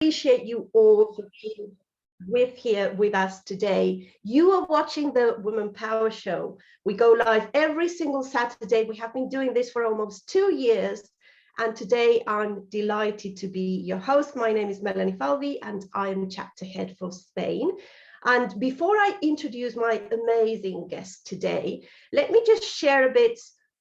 appreciate you all for being here with us today. You are watching the Women Power Show. We go live every single Saturday. We have been doing this for almost 2 years. And today I'm delighted to be your host. My name is Melanie Falvey and I am chapter head for Spain. And before I introduce my amazing guest today, let me just share a bit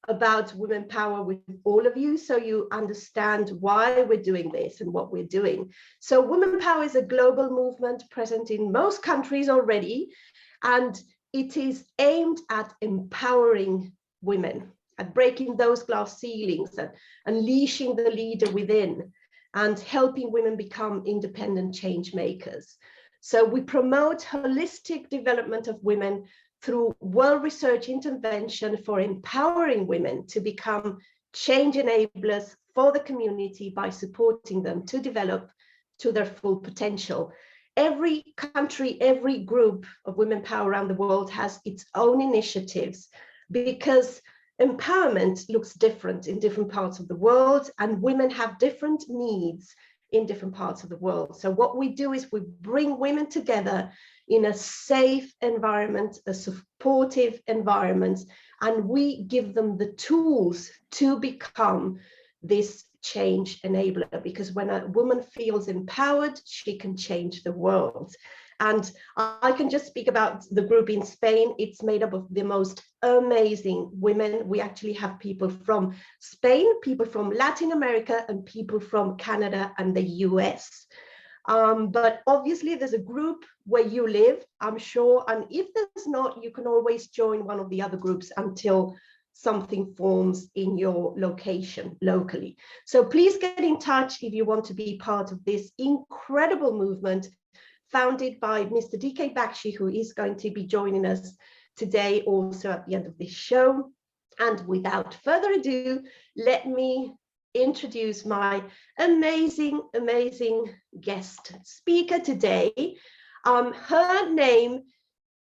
about Women Power with all of you so you understand why we're doing this and what we're doing. So Women Power is a global movement present in most countries already, and it is aimed at empowering women, at breaking those glass ceilings and unleashing the leader within and helping women become independent change makers. So we promote holistic development of women through well-researched intervention for empowering women to become change enablers for the community by supporting them to develop to their full potential. Every country, every group of women power around the world has its own initiatives because empowerment looks different in different parts of the world and women have different needs in different parts of the world. So what we do is we bring women together in a safe environment, a supportive environment, and we give them the tools to become this change enabler, because when a woman feels empowered, she can change the world. And I can just speak about the group in Spain. It's made up of the most amazing women. We actually have people from Spain, people from Latin America, and people from Canada and the US. But obviously there's a group where you live, I'm sure. And if there's not, you can always join one of the other groups until something forms in your location locally. So please get in touch if you want to be part of this incredible movement founded by Mr. DK Bakshi, who is going to be joining us today also at the end of this show. And without further ado, let me introduce my amazing guest speaker today. Her name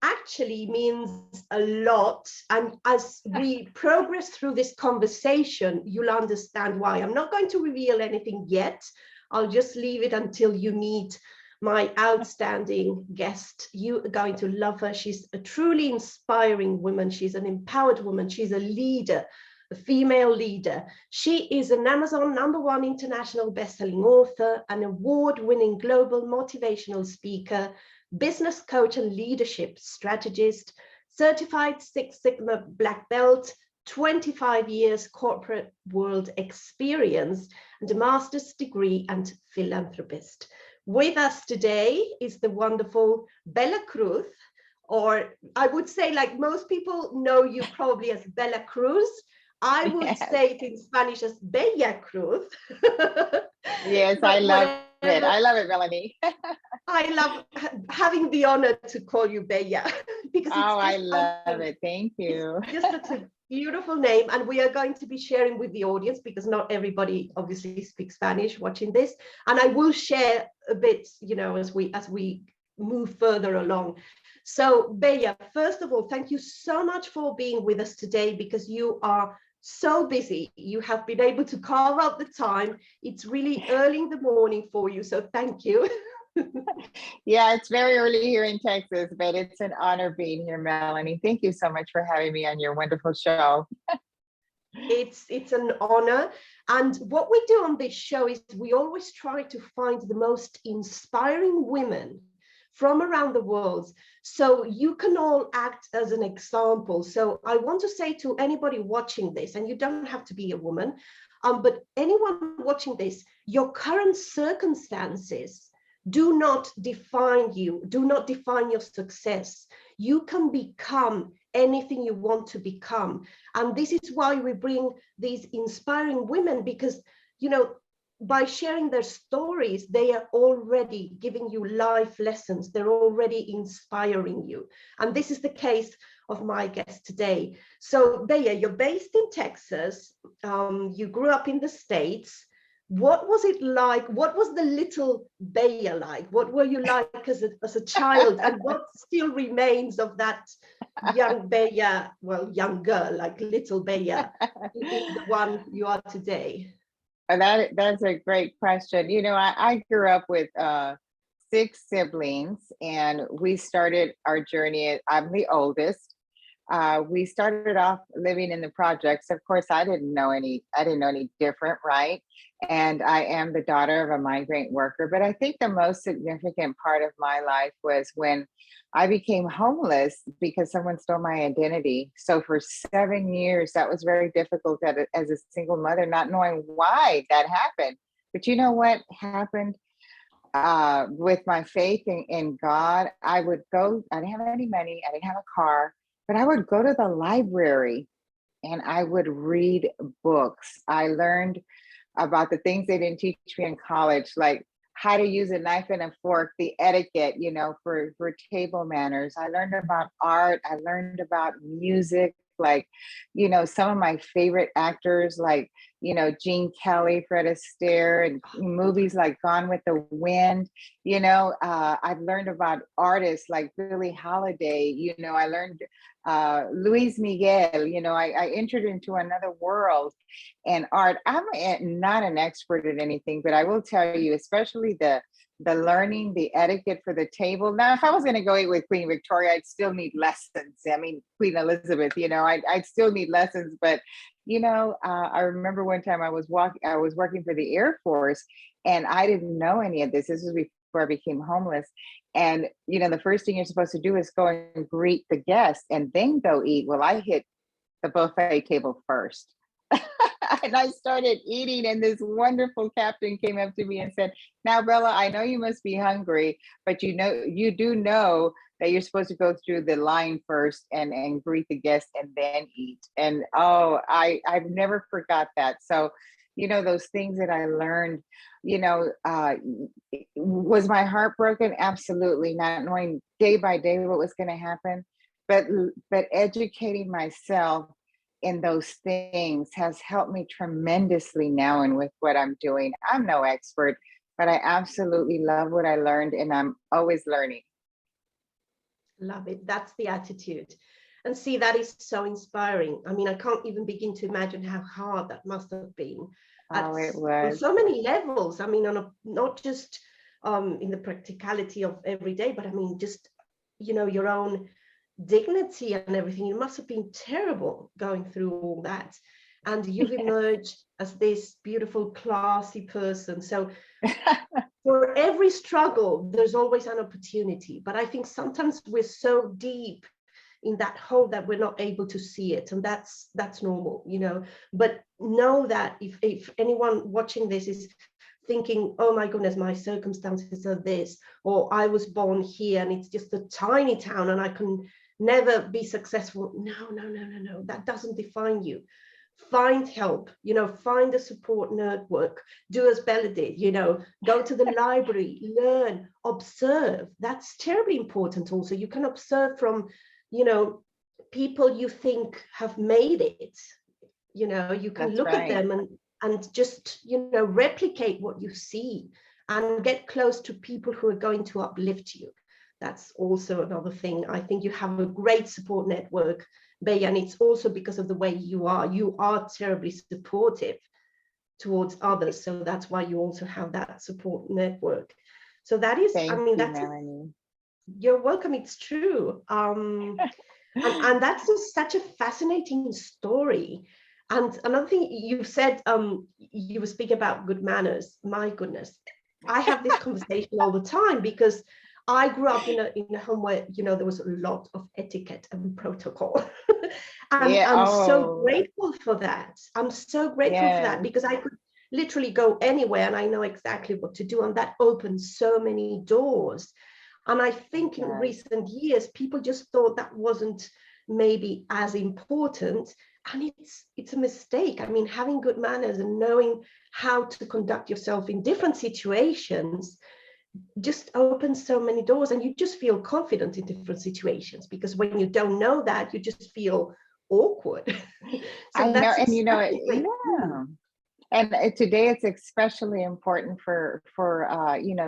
actually means a lot, and as we progress through this conversation, you'll understand why. I'm not going to reveal anything yet. I'll just leave it until you meet my outstanding guest. You are going to love her. She's a truly inspiring woman. She's an empowered woman. She's a leader, a female leader. She is an Amazon #1 international best-selling author, an award-winning global motivational speaker, business coach and leadership strategist, certified Six Sigma black belt, 25 years corporate world experience, and a master's degree and philanthropist. With us today is the wonderful Bella Cruz, or I would say, like most people know you probably as Bella Cruz. I would say it in Spanish as Bella Cruz. Yes, I love it. I love it, Melanie. I love having the honor to call you Bella because I love it. Thank you. It's just such a beautiful name, and we are going to be sharing with the audience because not everybody obviously speaks Spanish watching this, and I will share a bit, you know, as we move further along. So Bella, first of all, thank you so much for being with us today because you are so busy. You have been able to carve out the time. It's really early in the morning for you, so thank you. Yeah, it's very early here in Texas, but it's an honor being here, Melanie. Thank you so much for having me on your wonderful show. It's an honor. And what we do on this show is we always try to find the most inspiring women from around the world, so you can all act as an example. So I want to say to anybody watching this, and you don't have to be a woman, but anyone watching this, your current circumstances do not define you, do not define your success. You can become anything you want to become. And this is why we bring these inspiring women, because, you know, by sharing their stories, they are already giving you life lessons. They're already inspiring you. And this is the case of my guest today. So Bella, you're based in Texas. You grew up in the States. What was it like? What was the little Bella like? What were you like as a child? And what still remains of that young Bella, well, young girl, like little Bella, in the one you are today? That's a great question. I grew up with six siblings, and we started our journey. I'm the oldest. We started off living in the projects. Of course, I didn't know any different, right? And I am the daughter of a migrant worker. But I think the most significant part of my life was when I became homeless because someone stole my identity. So for 7 years, that was very difficult as a single mother, not knowing why that happened. But you know what happened? With my faith in God, I would go, I didn't have any money, I didn't have a car, but I would go to the library and I would read books. I learned about the things they didn't teach me in college, like how to use a knife and a fork, the etiquette, for table manners. I learned about art. I learned about music, like, some of my favorite actors, like, Gene Kelly, Fred Astaire, and movies like Gone with the Wind. I've learned about artists like Billie Holiday. I learned Luis Miguel. I entered into another world and art. I'm not an expert at anything, but I will tell you, especially the learning, the etiquette for the table. Now, if I was going to go eat with Queen Victoria, I'd still need lessons. I mean, Queen Elizabeth, I'd still need lessons. But, I remember one time I was working for the Air Force, and I didn't know any of this. This was before I became homeless. And, the first thing you're supposed to do is go and greet the guests and then go eat. Well, I hit the buffet table first. And I started eating, and this wonderful captain came up to me and said, "Now, Bella, I know you must be hungry, but you do know that you're supposed to go through the line first and greet the guests and then eat." And I've never forgot that. So, those things that I learned, was my heart broken? Absolutely, not knowing day by day what was going to happen, but educating myself in those things has helped me tremendously now. And with what I'm doing, I'm no expert, but I absolutely love what I learned, and I'm always learning. Love it. That's the attitude. And see, that is so inspiring. I mean, I can't even begin to imagine how hard that must have been. Oh, it On was. so many levels. I mean, not just in the practicality of every day, but I mean, just, your own dignity and everything. It must have been terrible going through all that. And you've emerged as this beautiful, classy person. So for every struggle, there's always an opportunity. But I think sometimes we're so deep in that hole that we're not able to see it. And that's normal, But know that if anyone watching this is thinking, oh my goodness, my circumstances are this, or I was born here and it's just a tiny town and I can never be successful. No. That doesn't define you. Find help, find a support network. Do as Bella did, go to the library, learn, observe. That's terribly important also. You can observe from, people you think have made it. You can That's look at right. them and just, replicate what you see and get close to people who are going to uplift you. That's also another thing. I think you have a great support network, Bea, and it's also because of the way you are. You are terribly supportive towards others. So that's why you also have that support network. So that is, Thank I mean, you, that's, Melanie. you're welcome. It's true. And that's just such a fascinating story. And another thing you said, you were speaking about good manners. My goodness, I have this conversation all the time because I grew up in a home where, there was a lot of etiquette and protocol. And Yeah. I'm so Oh, grateful for that. I'm so grateful for that yes. because I could literally go anywhere and I know exactly what to do. And that opens so many doors. And I think in Yes. recent years, people just thought that wasn't maybe as important. And it's a mistake. I mean, having good manners and knowing how to conduct yourself in different situations just opens so many doors, and you just feel confident in different situations, because when you don't know that, you just feel awkward. So I know, that's and exactly right. yeah. And today it's especially important for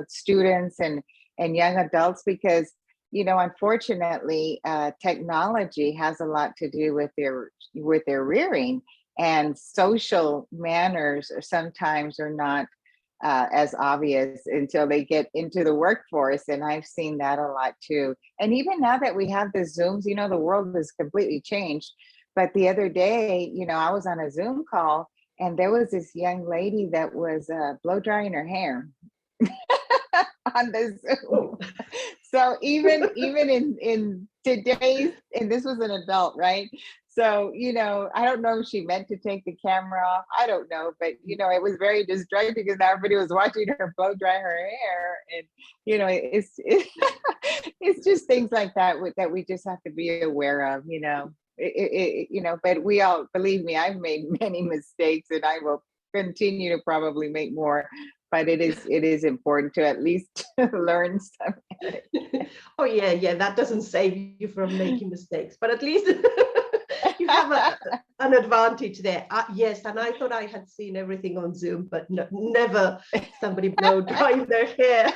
students and young adults because unfortunately technology has a lot to do with their rearing, And social manners sometimes are not as obvious until they get into the workforce. And I've seen that a lot too. And even now that we have the Zooms, you know, the world has completely changed. But the other day, you know, I was on a Zoom call and there was this young lady that was blow drying her hair on the Zoom. So even in today's, and this was an adult, right? So, you know, I don't know if she meant to take the camera off. I don't know, but you know, it was very distracting because everybody was watching her blow dry her hair, and you know, it's just things like that that we just have to be aware of. You know, you know, but we all, believe me, I've made many mistakes, and I will continue to probably make more. But it is important to at least learn something. Oh yeah, that doesn't save you from making mistakes, but at least you have an advantage there. Yes, and I thought I had seen everything on Zoom, but no, never somebody blow drying their hair.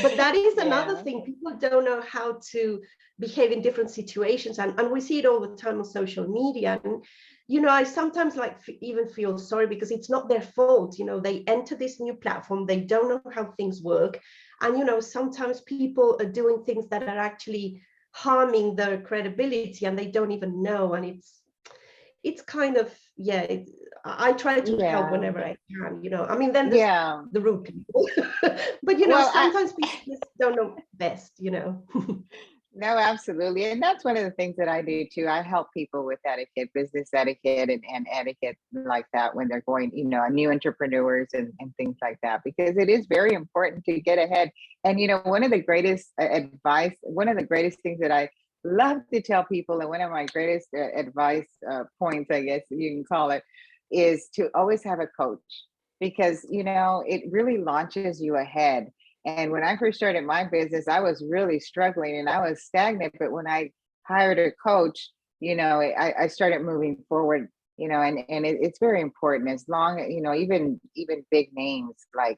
But that is another thing. People don't know how to behave in different situations. And we see it all the time on social media. And, you know, I sometimes even feel sorry because it's not their fault. You know, they enter this new platform, they don't know how things work. And, you know, sometimes people are doing things that are actually harming their credibility and they don't even know. And it's kind of, I try to help whenever I can, you know. I mean, then there's the rude people, but you know, sometimes people just don't know best, you know. No, absolutely. And that's one of the things that I do too. I help people with etiquette, business etiquette and etiquette like that when they're going, you know, new entrepreneurs and things like that, because it is very important to get ahead. And, you know, one of the greatest advice, one of the greatest things that I love to tell people, and one of my greatest advice points, I guess you can call it, is to always have a coach, because, you know, it really launches you ahead. And when I first started my business, I was really struggling and I was stagnant. But when I hired a coach, you know, I started moving forward, you know, and it's very important. As long, you know, even big names like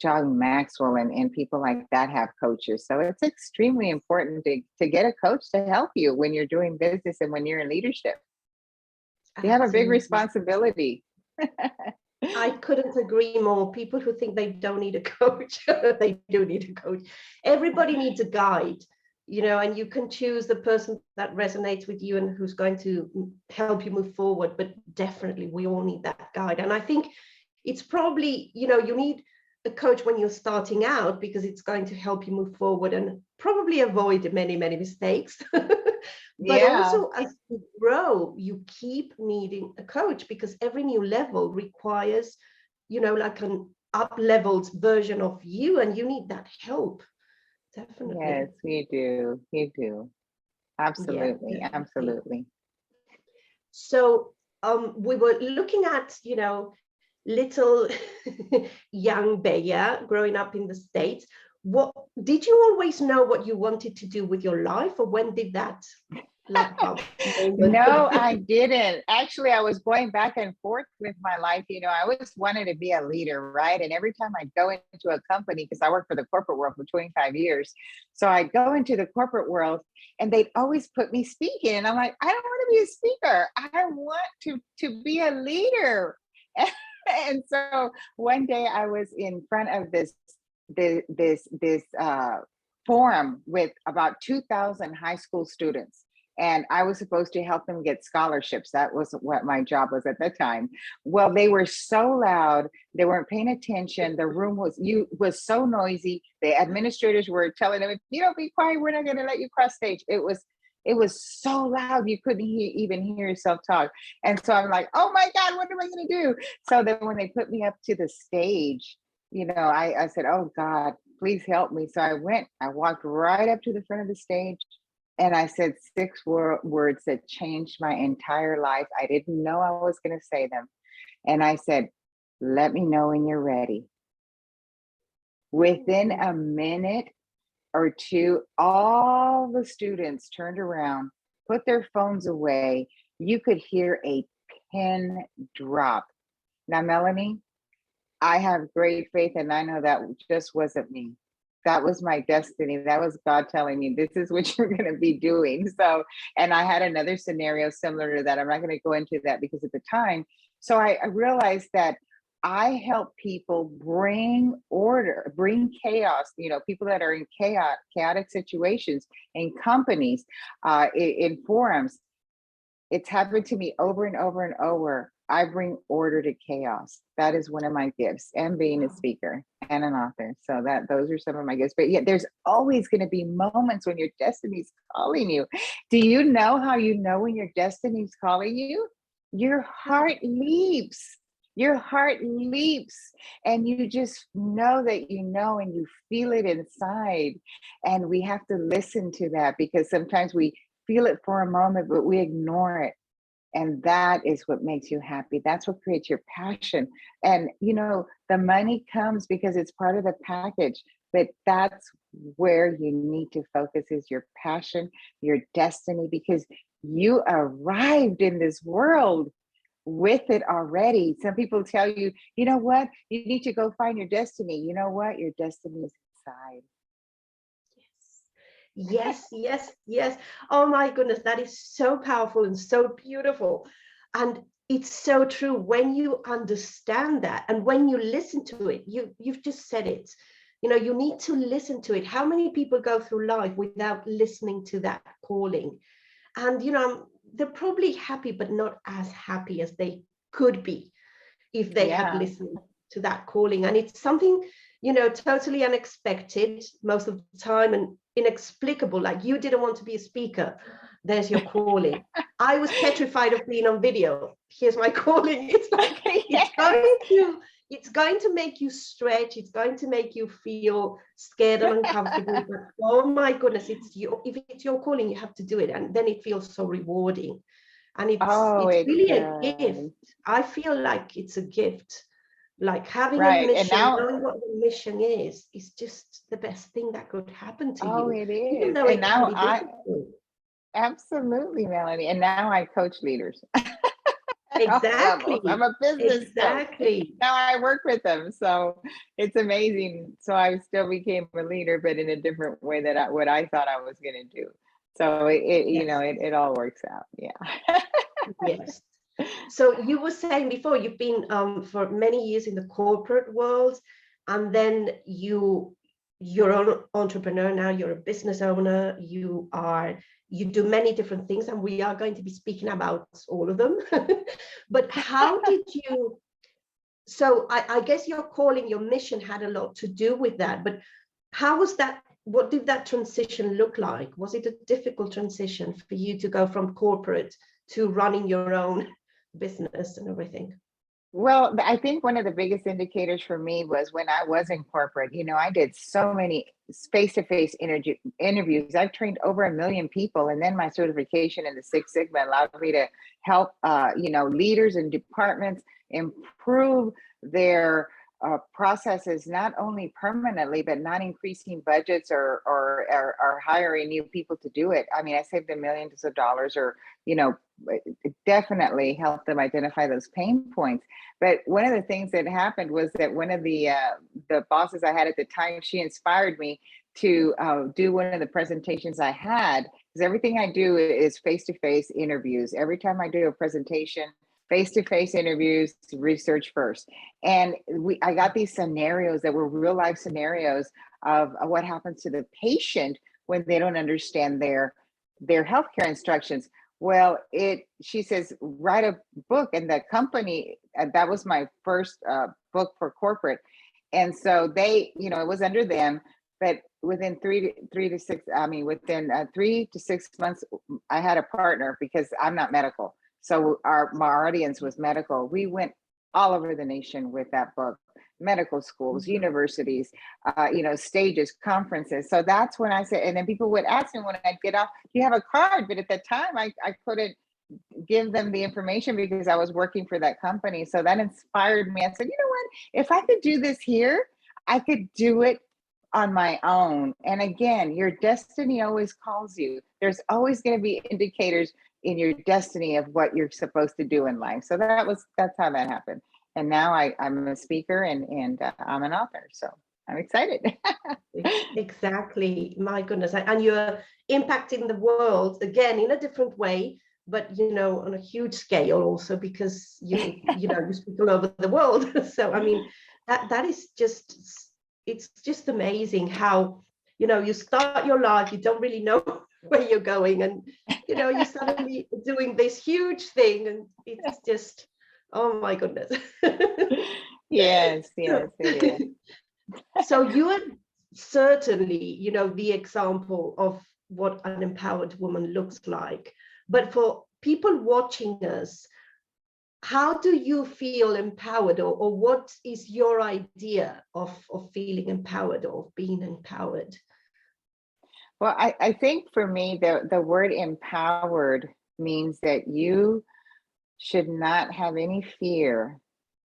John Maxwell and people like that have coaches. So it's extremely important to get a coach to help you when you're doing business and when you're in leadership. You have a big responsibility. I couldn't agree more. People who think they don't need a coach, they do need a coach. Everybody needs a guide, you know, and you can choose the person that resonates with you and who's going to help you move forward. But definitely, we all need that guide. And I think it's probably, you know, you need a coach when you're starting out because it's going to help you move forward and probably avoid many mistakes. But also as you grow, you keep needing a coach because every new level requires, you know, like an up-leveled version of you, and you need that help. Definitely. Yes, you do. You do. Absolutely. Yeah, absolutely. So we were looking at, you know, little young Bea growing up in the States. What did you always know what you wanted to do with your life, or when did that light bulb moment? No, I didn't. Actually, I was going back and forth with my life. You know, I always wanted to be a leader, right? And every time I go into a company, because I worked for the corporate world for 25 years. So I go into the corporate world and they'd always put me speaking. And I'm like, I don't want to be a speaker. I want to be a leader. And so one day I was in front of this forum with about 2,000 high school students. And I was supposed to help them get scholarships. That was what my job was at the time. Well, they were so loud, they weren't paying attention. The room was so noisy. The administrators were telling them, if you don't be quiet, we're not going to let you cross stage. It was so loud you couldn't even hear yourself talk. And so I'm like, oh my God, what am I going to do? So then when they put me up to the stage, you know, I said, oh God, please help me. So I walked right up to the front of the stage and I said 6 words that changed my entire life. I didn't know I was going to say them. And I said, let me know when you're ready. Within a minute or two, all the students turned around, put their phones away. You could hear a pin drop. Now, Melanie, I have great faith, and I know that just wasn't me. that was my destiny. That was God telling me this is what you're going to be doing. So, and I had another scenario similar to that. I'm not going to go into that because at the time. So I realized that I help people bring order, bring chaos, people that are in chaotic situations in companies, in forums. It's happened to me over and over and over. I bring order to chaos. That is one of my gifts, and being a speaker and an author. So those are some of my gifts. But yeah, there's always going to be moments when your destiny's calling you. Do you know how you know when your destiny's calling you? Your heart leaps. Your heart leaps, and you just know that you know, and you feel it inside. And we have to listen to that, because sometimes we feel it for a moment, but we ignore it. And that is what makes you happy. That's what creates your passion. And, the money comes because it's part of the package, but that's where you need to focus, is your passion, your destiny, because you arrived in this world with it already. Some people tell you, you know what, you need to go find your destiny. You know what? Your destiny is inside. Yes, yes, yes. Oh my goodness, that is so powerful and so beautiful. And it's so true when you understand that, and when you listen to it. You've just said it. You need to listen to it. How many people go through life without listening to that calling? And they're probably happy, but not as happy as they could be if they had Yeah. listened to that calling. And it's something totally unexpected most of the time, and inexplicable. Like, you didn't want to be a speaker, there's your calling. I was petrified of being on video, here's my calling. It's like, it's going to make you stretch, it's going to make you feel scared and uncomfortable, but oh my goodness, if it's your calling, you have to do it, and then it feels so rewarding. And it's really a gift. I feel like it's a gift. Like, having a mission, knowing what the mission is just the best thing that could happen to you. It is. Even though it can be difficult. Absolutely, Melanie. And now I coach leaders. Exactly. I'm a business coach. Now I work with them. So it's amazing. So I still became a leader, but in a different way than what I thought I was going to do. So it all works out. Yeah. Yes. So you were saying before, you've been for many years in the corporate world, and then you're an entrepreneur now, you're a business owner, you do many different things, and we are going to be speaking about all of them. But how did you, so I guess your calling, your mission had a lot to do with that, but how was that? What did that transition look like? Was it a difficult transition for you to go from corporate to running your own business and everything? Well, I think one of the biggest indicators for me was when I was in corporate. I did so many face-to-face interviews. I've trained over 1 million people, and then my certification in the Six Sigma allowed me to help, leaders and departments improve their processes, not only permanently, but not increasing budgets or hiring new people to do it. I mean, I saved them millions of dollars, or it definitely helped them identify those pain points. But one of the things that happened was that one of the bosses I had at the time, she inspired me to do one of the presentations I had, because everything I do is face-to-face interviews. Every time I do a presentation, face-to-face interviews, research first. And I got these scenarios that were real life scenarios of what happens to the patient when they don't understand their healthcare instructions. Well, she says, write a book. And the company, that was my first book for corporate. And so they, it was under them, but within 3 to 6 months, I had a partner, because I'm not medical. So my audience was medical. We went all over the nation with that book, medical schools, universities, stages, conferences. So that's when I said, and then people would ask me when I'd get off, do you have a card? But at the time I couldn't give them the information because I was working for that company. So that inspired me. I said, you know what, if I could do this here, I could do it on my own. And again, your destiny always calls you. There's always going to be indicators in your destiny of what you're supposed to do in life. So that's how that happened. And now I'm a speaker and I'm an author. So I'm excited. Exactly. My goodness. And you're impacting the world again in a different way, but on a huge scale also, because you speak all over the world. So I mean, that is just, it's just amazing how you start your life, you don't really know where you're going, and you're suddenly doing this huge thing, and it's just, oh my goodness. Yes, yes, it is. So you are certainly, the example of what an empowered woman looks like. But for people watching us, how do you feel empowered, or what is your idea of feeling empowered or of being empowered? Well, I think for me, the word empowered means that you should not have any fear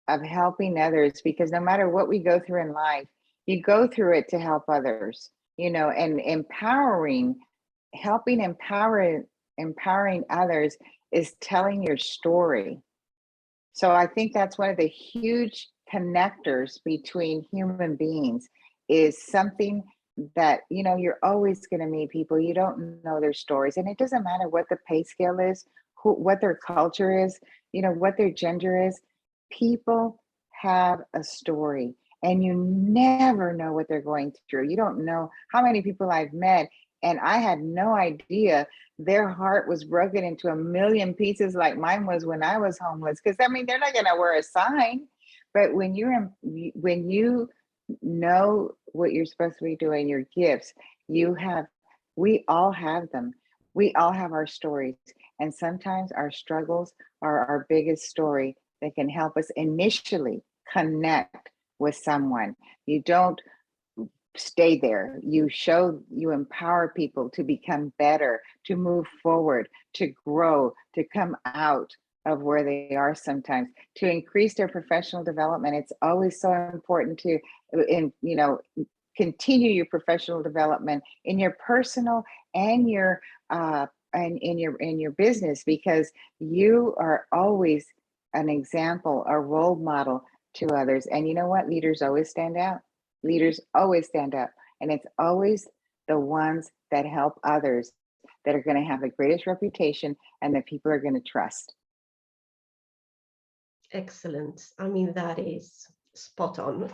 of helping others, because no matter what we go through in life, you go through it to help others, and empowering others is telling your story. So I think that's one of the huge connectors between human beings, is something that, you're always going to meet people, you don't know their stories. And it doesn't matter what the pay scale is, what their culture is, what their gender is. People have a story, and you never know what they're going through. You don't know how many people I've met, and I had no idea their heart was broken into a million pieces like mine was when I was homeless. Because I mean, they're not going to wear a sign, but when you know what you're supposed to be doing, your gifts, we all have them. We all have our stories, and sometimes our struggles are our biggest story that can help us initially connect with someone. You don't stay there. You empower people to become better, to move forward, to grow, to come out of where they are sometimes, to increase their professional development. It's always so important to, continue your professional development in your personal and your and in your business, because you are always an example, a role model to others. And you know what? Leaders always stand out. Leaders always stand up, and it's always the ones that help others that are going to have the greatest reputation and that people are going to trust. Excellent. I mean, that is spot on.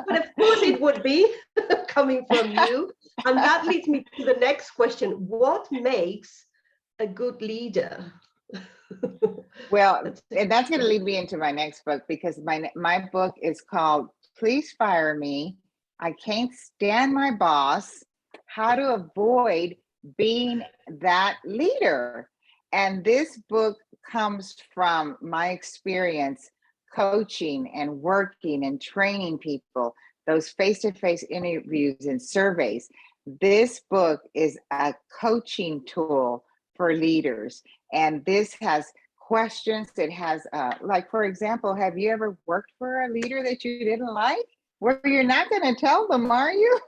But of course it would be coming from you. And that leads me to the next question. What makes a good leader? Well, and that's going to lead me into my next book, because my book is called Please Fire Me. I Can't Stand My Boss, How to Avoid Being That Leader. And this book comes from my experience coaching and working and training people, those face-to-face interviews and surveys. This book is a coaching tool for leaders. And this has questions. It has, like, for example, have you ever worked for a leader that you didn't like? Well, you're not going to tell them, are you?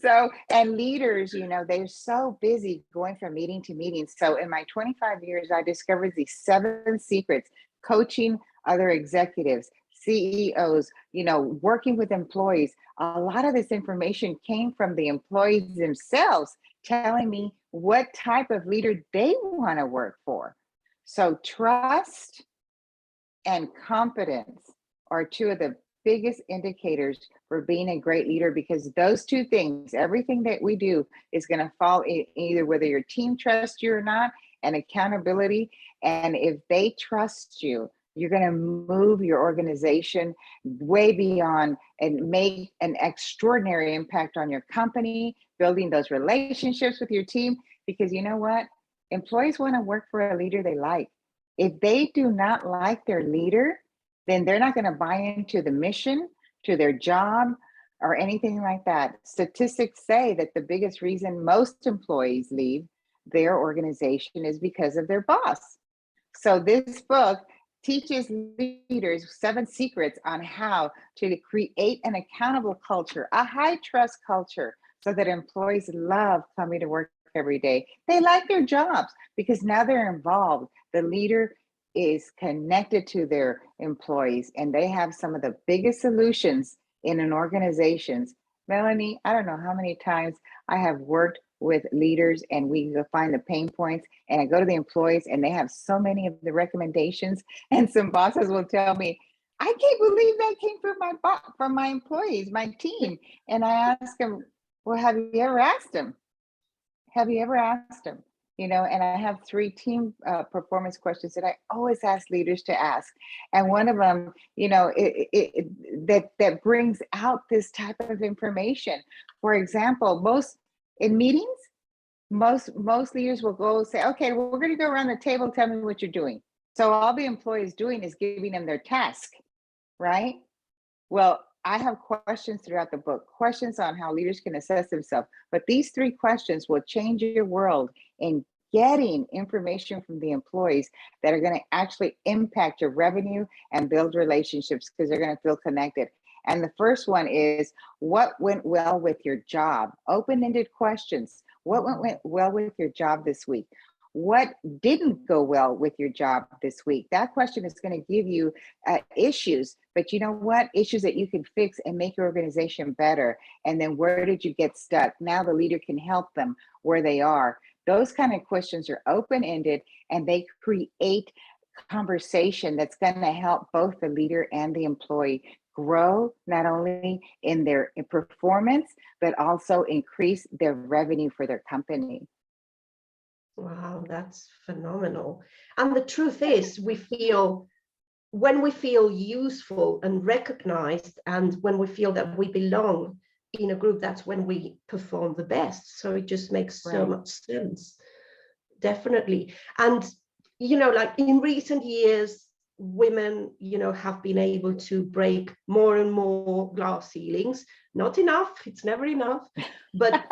So, and leaders, they're so busy going from meeting to meeting. So in my 25 years, I discovered these 7 secrets, coaching other executives, CEOs, working with employees. A lot of this information came from the employees themselves telling me what type of leader they want to work for. So trust and competence are 2 of the biggest indicators for being a great leader, because those 2 things, everything that we do is going to fall either whether your team trusts you or not, and accountability. And if they trust you, you're going to move your organization way beyond and make an extraordinary impact on your company, building those relationships with your team. Because you know what? Employees want to work for a leader they like. If they do not like their leader, then they're not going to buy into the mission, to their job, or anything like that. Statistics say that the biggest reason most employees leave their organization is because of their boss. So this book teaches leaders 7 secrets on how to create an accountable culture, a high trust culture, so that employees love coming to work every day. They like their jobs because now they're involved. The leader is connected to their employees, and they have some of the biggest solutions in an organizations. Melanie, I don't know how many times I have worked with leaders and we go find the pain points, and I go to the employees and they have so many of the recommendations, and some bosses will tell me, I can't believe that came from my employees, my team. And I ask them, well, have you ever asked them? Have you ever asked them? You know, and I have 3 team performance questions that I always ask leaders to ask. And one of them, you know, that brings out this type of information. For example, in meetings, most leaders will go say, okay, well, we're going to go around the table, tell me what you're doing. So all the employee is doing is giving them their task, right? Well, I have questions throughout the book, questions on how leaders can assess themselves. But these 3 questions will change your world in getting information from the employees that are going to actually impact your revenue and build relationships, because they're going to feel connected. And the first one is, what went well with your job? Open-ended questions. What went well with your job this week? What didn't go well with your job this week? That question is going to give you issues, but you know what? Issues that you can fix and make your organization better. And then where did you get stuck? Now the leader can help them where they are. Those kind of questions are open-ended, and they create conversation that's going to help both the leader and the employee grow, not only in their performance, but also increase their revenue for their company. Wow, that's phenomenal. And the truth is, when we feel useful and recognized, and when we feel that we belong in a group, that's when we perform the best. So it just makes so much sense. Definitely. And, you know, like in recent years, women, you know, have been able to break more and more glass ceilings. Not enough, it's never enough, but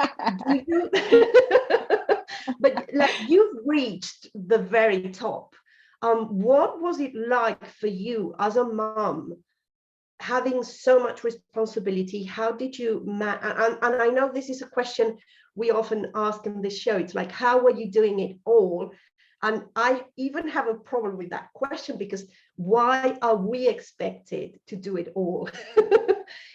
but like, you've reached the very top. What was it like for you as a mom, having so much responsibility? How did you and I know this is a question we often ask in this show. It's like, how were you doing it all? And I even have a problem with that question, because why are we expected to do it all?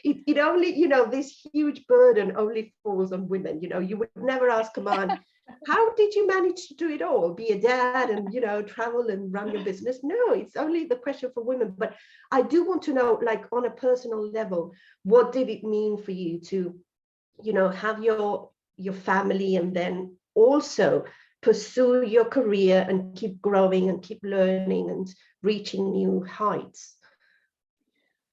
It only, you know, this huge burden only falls on women. You know, you would never ask a man, how did you manage to do it all? Be a dad and, you know, travel and run your business? No, it's only the question for women. But I do want to know, like, on a personal level, what did it mean for you to, you know, have your family and then also pursue your career and keep growing and keep learning and reaching new heights?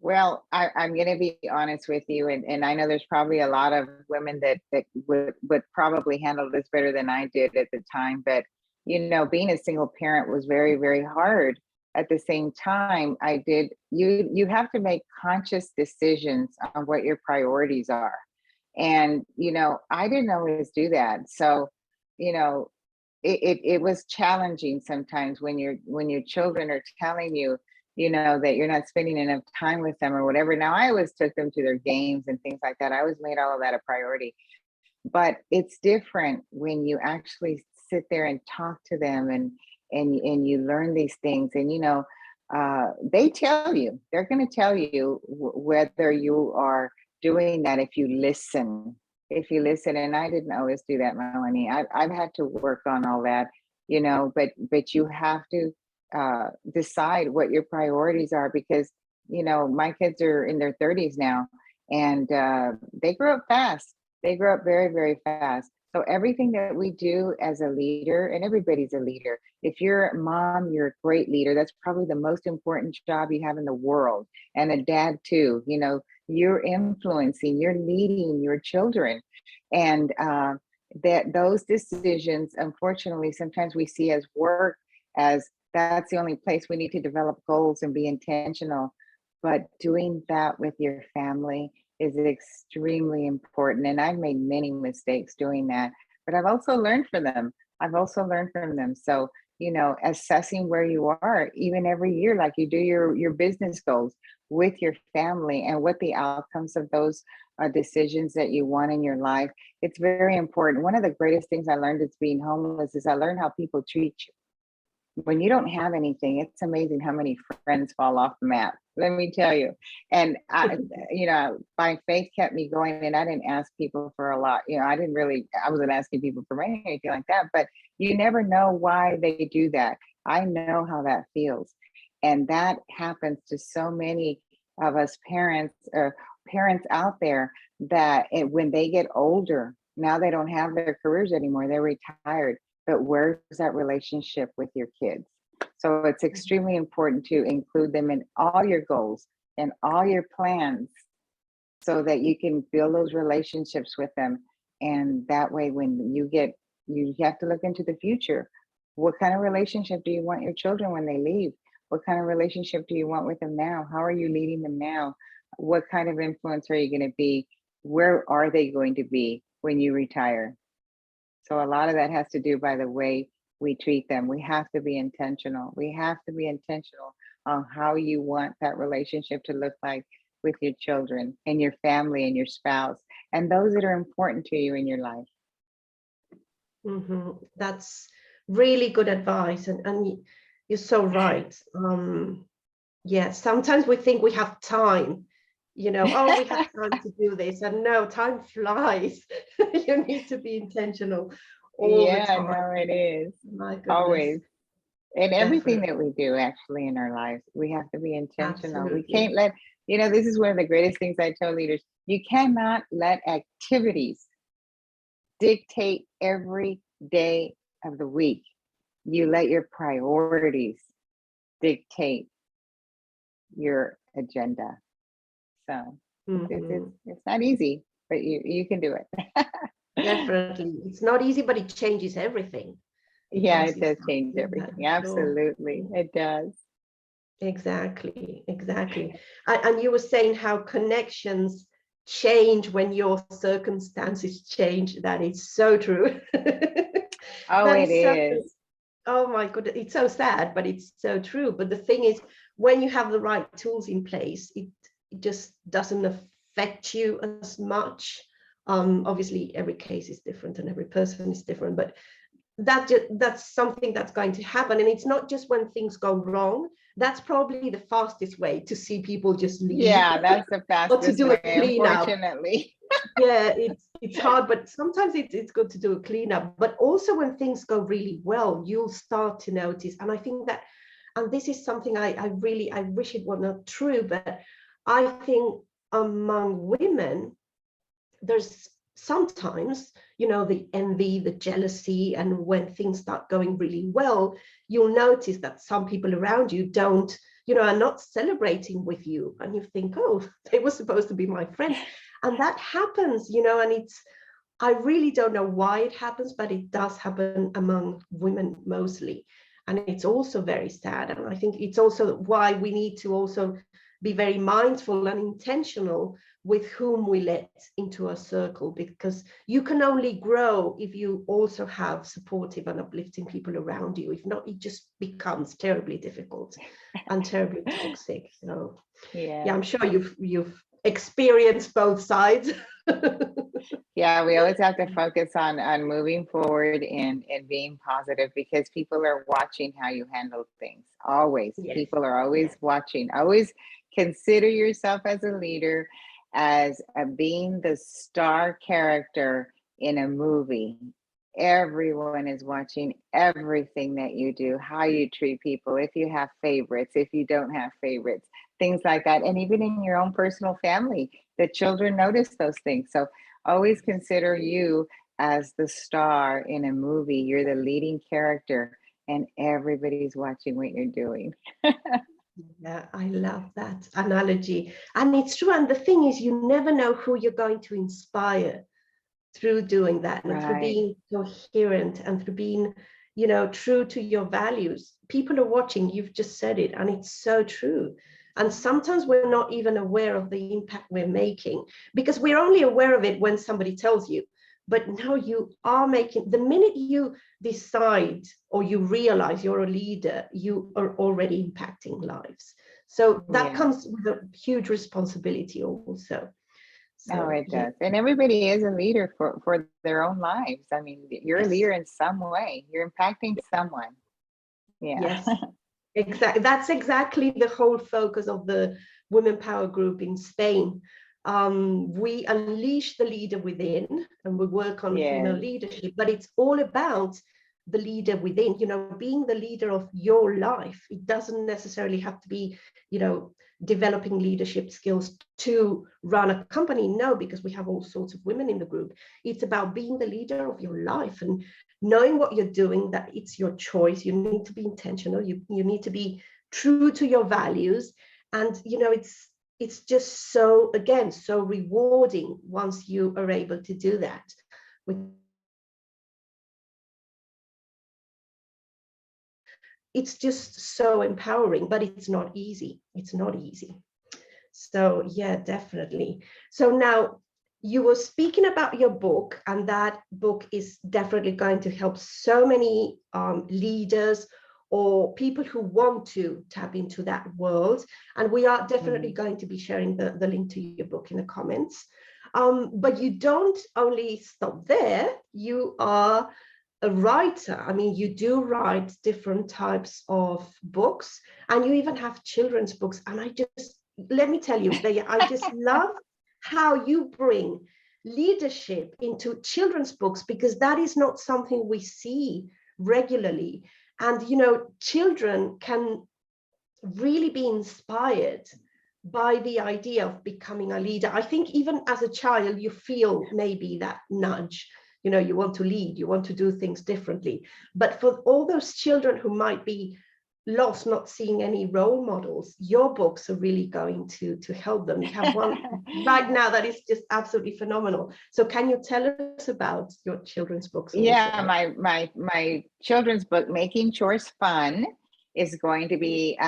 Well, I'm going to be honest with you, and I know there's probably a lot of women that would probably handle this better than I did at the time. But, you know, being a single parent was very, very hard. At the same time, you have to make conscious decisions on what your priorities are. And, you know, I didn't always do that. So, you know, it was challenging sometimes when your children are telling you, you know, that you're not spending enough time with them or whatever. Now, I always took them to their games and things like that. I always made all of that a priority. But it's different when you actually sit there and talk to them, and you learn these things. And, you know, they're going to tell you whether you are doing that if you listen. And I didn't always do that, Melanie. I've had to work on all that, you know, but you have to decide what your priorities are, because, you know, my kids are in their 30s now, and they grow up fast. They grow up very, very fast. So everything that we do as a leader, and everybody's a leader. If you're a mom, you're a great leader. That's probably the most important job you have in the world. And a dad too, you know, you're influencing, you're leading your children. And that those decisions, unfortunately, sometimes we see as work, as that's the only place we need to develop goals and be intentional. But doing that with your family is extremely important. And I've made many mistakes doing that, but I've also learned from them. So, you know, assessing where you are, even every year, like you do your business goals with your family, and what the outcomes of those decisions that you want in your life. It's very important. One of the greatest things I learned as being homeless is I learned how people treat you. when you don't have anything, it's amazing how many friends fall off the map. Let me tell you. And I, my faith kept me going, and I didn't ask people for a lot. I wasn't asking people for money or anything like that, but you never know why they do that. I know how that feels. And that happens to so many of us parents or parents out there that when they get older, now they don't have their careers anymore, they're retired. But where's that relationship with your kids? So it's extremely important to include them in all your goals and all your plans so that you can build those relationships with them. And that way, when you have to look into the future. What kind of relationship do you want your children when they leave? What kind of relationship do you want with them now? How are you leading them now? What kind of influence are you going to be? Where are they going to be when you retire? So a lot of that has to do by the way we treat them. We have to be intentional. We have to be intentional on how you want that relationship to look like with your children and your family and your spouse and those that are important to you in your life. That's really good advice. And you're so right. Yeah, sometimes we think we have time, we have time to do this. And no, time flies. You need to be intentional all the time. No, it is. My goodness. Always. And everything that we do actually in our lives, we have to be intentional. Absolutely. We can't let, this is one of the greatest things I tell leaders. You cannot let activities dictate every day of the week. You let your priorities dictate your agenda. So it's not easy, but you can do it. Definitely. It's not easy, but it changes everything. It does change everything. Absolutely. Sure. It does. Exactly. And you were saying how connections change when your circumstances change. That is so true. Oh, it is. Oh my God, it's so sad, but it's so true. But the thing is, when you have the right tools in place, it just doesn't affect you as much. Obviously, every case is different and every person is different, but that's something that's going to happen. And it's not just when things go wrong. That's probably the fastest way to see people just leave. Yeah, that's the fastest or to do way, a cleanup. Unfortunately. Yeah, it's hard, but sometimes it's good to do a cleanup. But also when things go really well, you'll start to notice. And I think that, and this is something I wish it were not true, but I think among women, there's sometimes, the envy, the jealousy, and when things start going really well, you'll notice that some people around you don't, are not celebrating with you, and you think, oh, they were supposed to be my friends. And that happens, and I really don't know why it happens, but it does happen among women mostly. And it's also very sad. And I think it's also why we need to also be very mindful and intentional with whom we let into our circle, because you can only grow if you also have supportive and uplifting people around you. If not, it just becomes terribly difficult and terribly toxic. So yeah, I'm sure you've experienced both sides. Yeah, we always have to focus on moving forward and being positive, because people are watching how you handle things. Always. Yes. People are always watching. Always consider yourself as a leader, as being the star character in a movie. Everyone is watching everything that you do, how you treat people, if you have favorites, if you don't have favorites, things like that. And even in your own personal family, the children notice those things. So always consider you as the star in a movie. You're the leading character and everybody's watching what you're doing. Yeah, I love that analogy. And it's true. And the thing is, you never know who you're going to inspire through doing that, and through being coherent and through being, true to your values. People are watching. You've just said it, and it's so true. And sometimes we're not even aware of the impact we're making, because we're only aware of it when somebody tells you. But now you are making, the minute you decide or you realize you're a leader, you are already impacting lives. So that comes with a huge responsibility also. So, it does. And everybody is a leader for their own lives. I mean, you're a leader in some way. You're impacting someone. Yeah. Yes, exactly. That's exactly the whole focus of the Women Power Group in Spain. We unleash the leader within and we work on female Yes. leadership, but it's all about the leader within, being the leader of your life. It doesn't necessarily have to be, developing leadership skills to run a company. No, because we have all sorts of women in the group. It's about being the leader of your life and knowing what you're doing, that it's your choice. You need to be intentional. You need to be true to your values. And, it's just so, again, so rewarding once you are able to do that. It's just so empowering, but it's not easy. It's not easy. So yeah, definitely. So now you were speaking about your book, and that book is definitely going to help so many leaders or people who want to tap into that world. And we are definitely going to be sharing the link to your book in the comments. But you don't only stop there, you are a writer. I mean, you do write different types of books, and you even have children's books. And let me tell you, I just love how you bring leadership into children's books, because that is not something we see regularly. And, children can really be inspired by the idea of becoming a leader. I think even as a child, you feel maybe that nudge, you want to lead, you want to do things differently. But for all those children who might be lost, not seeing any role models, your books are really going to help them. You have one right now that is just absolutely phenomenal. So can you tell us about your children's books also? Yeah, my children's book, Making Chores Fun, is going to be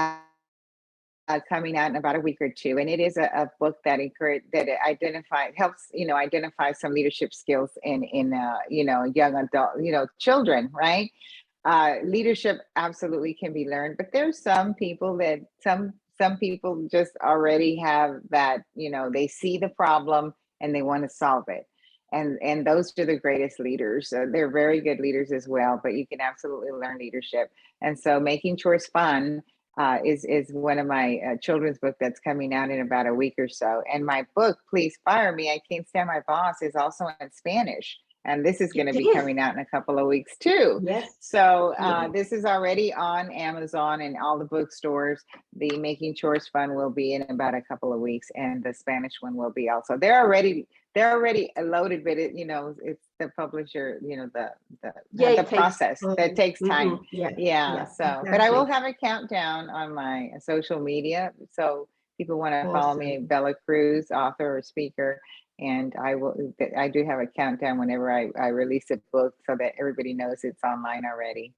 coming out in about a week or two, and it is a book that helps identify some leadership skills in young adult children, right? Leadership absolutely can be learned, but there's some people just already have that, they see the problem and they want to solve it. And those are the greatest leaders. They're very good leaders as well, but you can absolutely learn leadership. And so Making Chores Fun is one of my children's book that's coming out in about a week or so. And my book, Please Fire Me, I Can't Stand My Boss, is also in Spanish. And this is going to be coming out in a couple of weeks too. Yes. So this is already on Amazon and all the bookstores. The Making Chores Fun will be in about a couple of weeks, and the Spanish one will be also. They're already loaded, but it's the publisher, the process that takes time. Yeah. So, exactly. But I will have a countdown on my social media. So people want to follow me, Bella Cruz, author or speaker. And I do have a countdown whenever I release a book, so that everybody knows it's online already.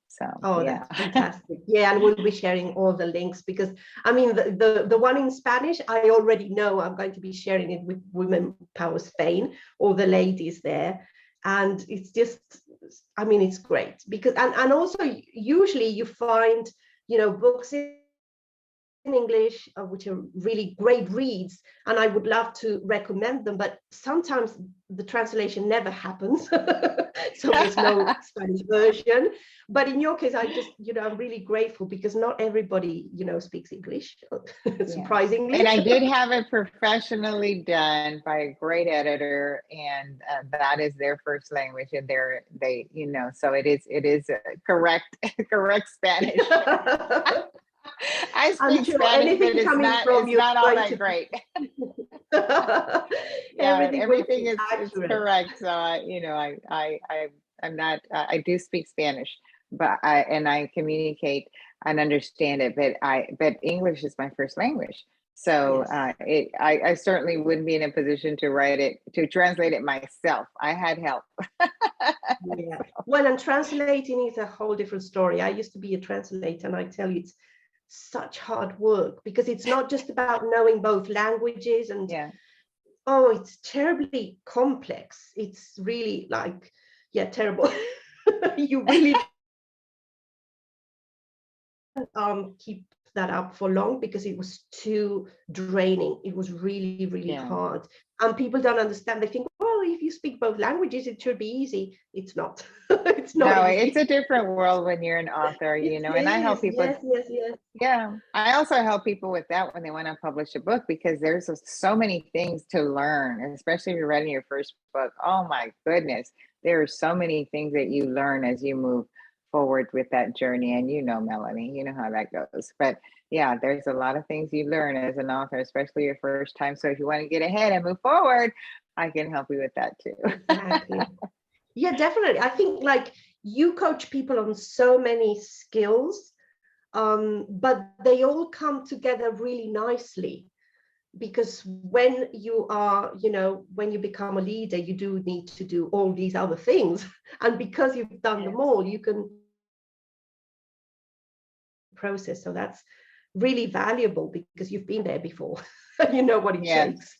So yeah. That's fantastic. Yeah, and we'll be sharing all the links, because I mean the one in Spanish, I already know I'm going to be sharing it with Women Power Spain, all the ladies there. And it's just, I mean, it's great, because and also usually you find books in English, which are really great reads, and I would love to recommend them, but sometimes the translation never happens. So there's no Spanish version. But in your case, I just, I'm really grateful, because not everybody, speaks English, surprisingly. And I did have it professionally done by a great editor, and that is their first language, and so it is correct Spanish. I speak Spanish, but it's not all that great. Everything is correct. So I'm not. I do speak Spanish, but I communicate and understand it. But English is my first language. So I certainly wouldn't be in a position to translate it myself. I had help. Yeah. Well, and translating is a whole different story. I used to be a translator, and I tell you, it's such hard work, because it's not just about knowing both languages, and it's terribly complex. It's really terrible. You really keep that up for long, because it was too draining. It was really hard, and people don't understand. They think, well, oh, if you speak both languages, it should be easy. It's not. It's not No, easy. it's a different world when you're an author, It and I help is. people. Yes, yes, yes. Yeah, I also help people with that when they want to publish a book, because there's so many things to learn, especially if you're writing your first book. Oh my goodness, there are so many things that you learn as you move forward with that journey. And Melanie, you know how that goes. But yeah, there's a lot of things you learn as an author, especially your first time. So if you want to get ahead and move forward, I can help you with that too. Exactly. Yeah, definitely. I think like you coach people on so many skills, but they all come together really nicely, because when you are, when you become a leader, you do need to do all these other things. And because you've done them all, you can process. So that's really valuable because you've been there before. You know what it Yes. takes.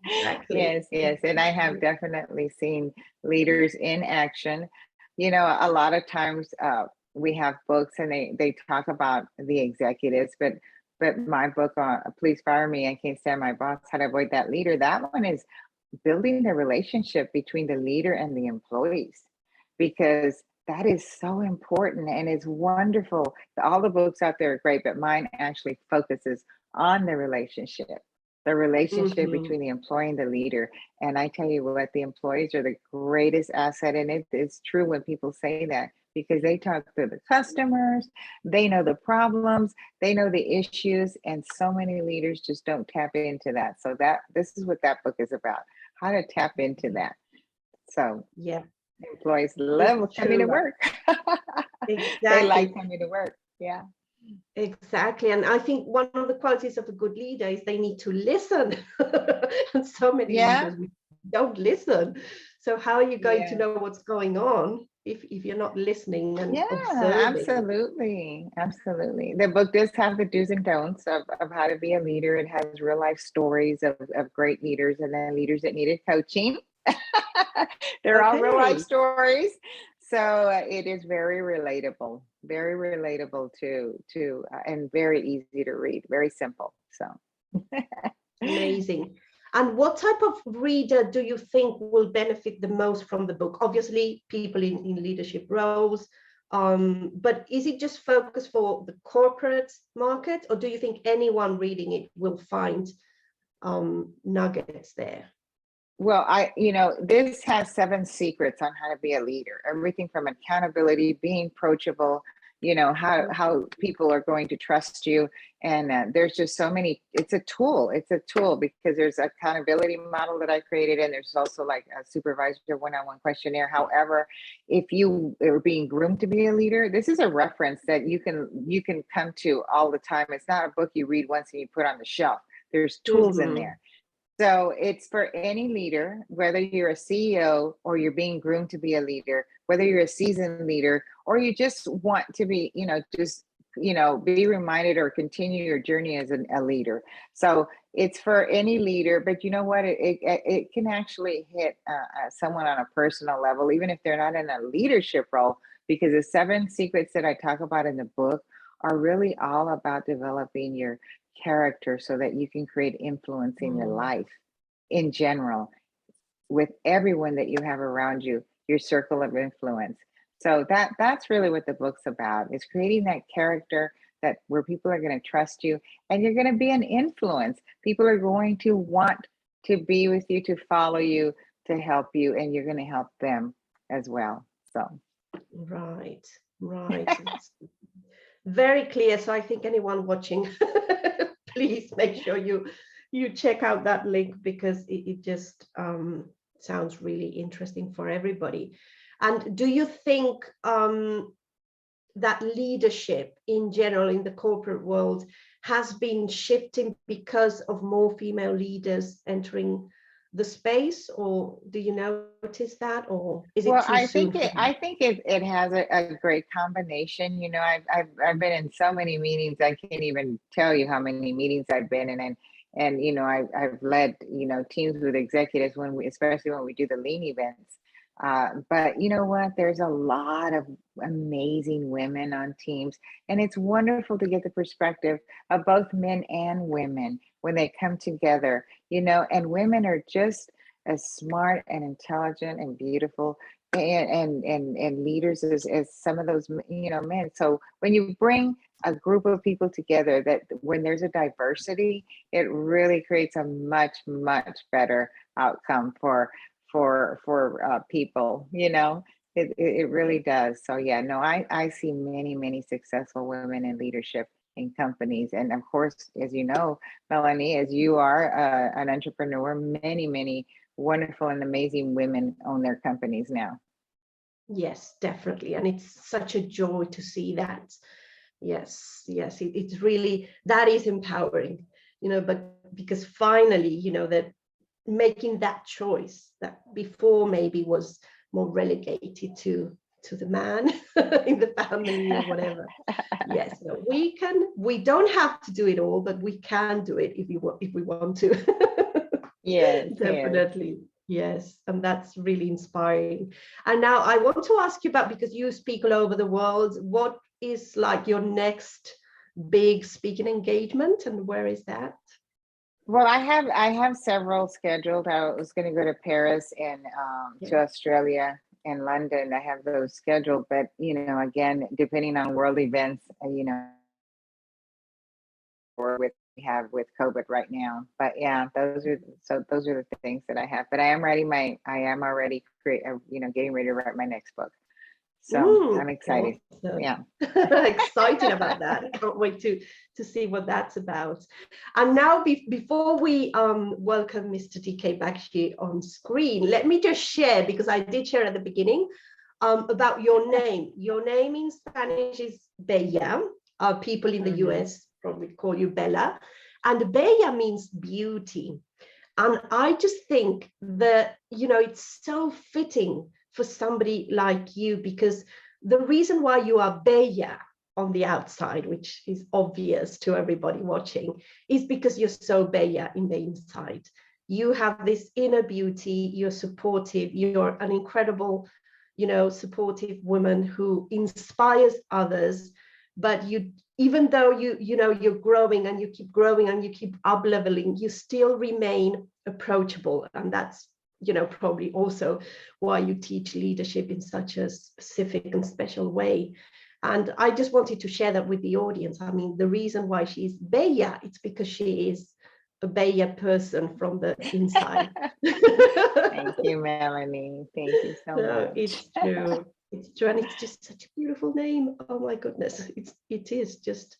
Exactly. Yes, yes. And I have definitely seen leaders in action. A lot of times we have books and they talk about the executives, but my book on Please Fire Me, I Can't Stand My Boss, How to Avoid That Leader, that one is building the relationship between the leader and the employees, because that is so important and it's wonderful. All the books out there are great, but mine actually focuses on the relationship Mhm. between the employee and the leader. And I tell you what, the employees are the greatest asset. And it's true when people say that, because they talk to the customers, they know the problems, they know the issues, and so many leaders just don't tap into that. So this is what that book is about, how to tap into that. So Yeah, employees love it's coming to true. work. They like Exactly. coming to work. Yeah. Exactly. And I think one of the qualities of a good leader is they need to listen. And so many Yeah. leaders, we don't listen. So how are you going to Yeah. know what's going on if you're not listening and Yeah, observing? absolutely. Absolutely. The book does have the do's and don'ts of how to be a leader. It has real life stories of great leaders and then leaders that needed coaching. They're all real life Okay. stories. So it is very relatable to and very easy to read, very simple. So Amazing. And what type of reader do you think will benefit the most from the book? Obviously, people in leadership roles, but is it just focused for the corporate market, or do you think anyone reading it will find nuggets there? Well, this has 7 secrets on how to be a leader. Everything from accountability, being approachable, how people are going to trust you. And there's just so many. It's a tool. It's a tool because there's accountability model that I created, and there's also like a supervisor one-on-one questionnaire. However, if you are being groomed to be a leader, this is a reference that you can come to all the time. It's not a book you read once and you put on the shelf. There's tools in Mhm. there. So it's for any leader, whether you're a CEO or you're being groomed to be a leader, whether you're a seasoned leader or you just want to be, be reminded or continue your journey as a leader. So it's for any leader, but you know what? It can actually hit someone on a personal level, even if they're not in a leadership role, because the 7 secrets that I talk about in the book are really all about developing your character so that you can create influence in your Mm. life in general with everyone that you have around you, your circle of influence. So that's really what the book's about, is creating that character that where people are going to trust you and you're going to be an influence. People are going to want to be with you, to follow you, to help you, and you're going to help them as well. So Right, right. It's very clear. So I think anyone watching, please make sure you check out that link, because it just sounds really interesting for everybody. And do you think that leadership in general in the corporate world has been shifting because of more female leaders entering the space, or do you notice that, or is it well, too soon for that? I think it has a great combination. I've been in so many meetings. I can't even tell you how many meetings I've been in, and I've led teams with executives especially when we do the lean events. But you know what? There's a lot of amazing women on teams, and it's wonderful to get the perspective of both men and women when they come together. And women are just as smart and intelligent and beautiful and leaders as some of those, men. So when you bring a group of people together, that when there's a diversity, it really creates a much, much better outcome for people, it really does. So yeah, no, I see many, many successful women in leadership in companies. And of course, as you know, Melanie, as you are an entrepreneur, many, many wonderful and amazing women own their companies now. Yes, definitely. And it's such a joy to see that. Yes, yes, it's really, that is empowering, but because finally, that making that choice that before maybe was more relegated to the man in the family or whatever. Yes, no, we don't have to do it all, but we can do it if we want to. Yes, Definitely. Yes, and that's really inspiring. And now I want to ask you about, because you speak all over the world, what is like your next big speaking engagement, and where is that? Well, I have several scheduled. I was going to go to Paris and to Australia and London. I have those scheduled, but again, depending on world events, or with we have with COVID right now. But yeah, those are the things that I have. But I am already getting ready to write my next book. So I'm excited. Awesome. Yeah. Excited about that. I can't wait to see what that's about. And now before we welcome Mr. DK Bakshi on screen, let me just share, because I did share at the beginning, about your name. Your name in Spanish is Bella. People in the US probably call you Bella. And Bella means beauty. And I just think that, it's so fitting for somebody like you, because the reason why you are Bella on the outside, which is obvious to everybody watching, is because you're so Bella in the inside. You have this inner beauty, you're supportive, you're an incredible, supportive woman who inspires others. But even though you're growing and you keep growing and you keep up leveling, you still remain approachable. And that's probably also why you teach leadership in such a specific and special way. And I just wanted to share that with the audience. I mean, the reason why she's Bella, it's because she is a Bella person from the inside. Thank you, Melanie. Thank you so much. It's true. It's true. And it's just such a beautiful name. Oh my goodness. It is just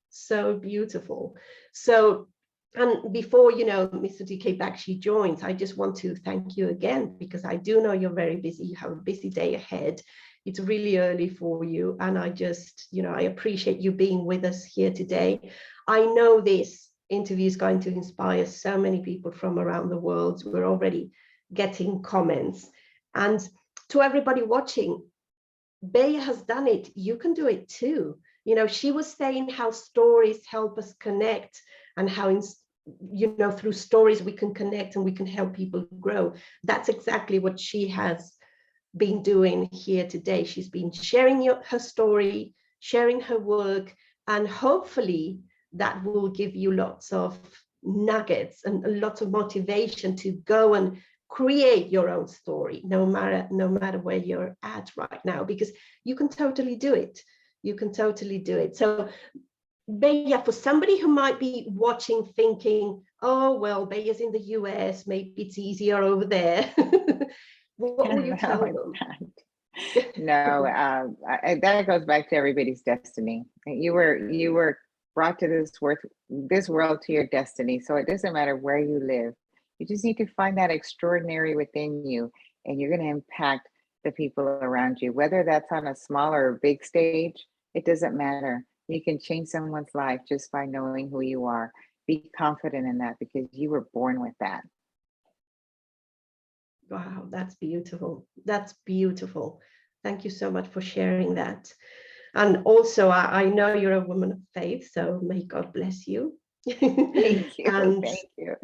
so beautiful. So, and before, Mr. DK Bakshi joins, I just want to thank you again, because I do know you're very busy. You have a busy day ahead. It's really early for you. And I just, I appreciate you being with us here today. I know this interview is going to inspire so many people from around the world. We're already getting comments. And to everybody watching, Bella has done it. You can do it too. She was saying how stories help us connect, and how through stories we can connect and we can help people grow. That's exactly what she has been doing here today. She's been sharing her story, sharing her work, and hopefully that will give you lots of nuggets and a lot of motivation to go and create your own story, no matter where you're at right now, because you can totally do it. You can totally do it. So Bella, for somebody who might be watching thinking, oh, well, Bella's in the US, maybe it's easier over there. What will you tell them? No, that goes back to everybody's destiny. You were brought to this world to your destiny. So it doesn't matter where you live. You just need to find that extraordinary within you, and you're going to impact the people around you, whether that's on a small or a big stage. It doesn't matter. You can change someone's life just by knowing who you are. Be confident in that, because you were born with that. Wow, that's beautiful. That's beautiful. Thank you so much for sharing that. And also, I know you're a woman of faith, so may God bless you. Thank you. And thank you.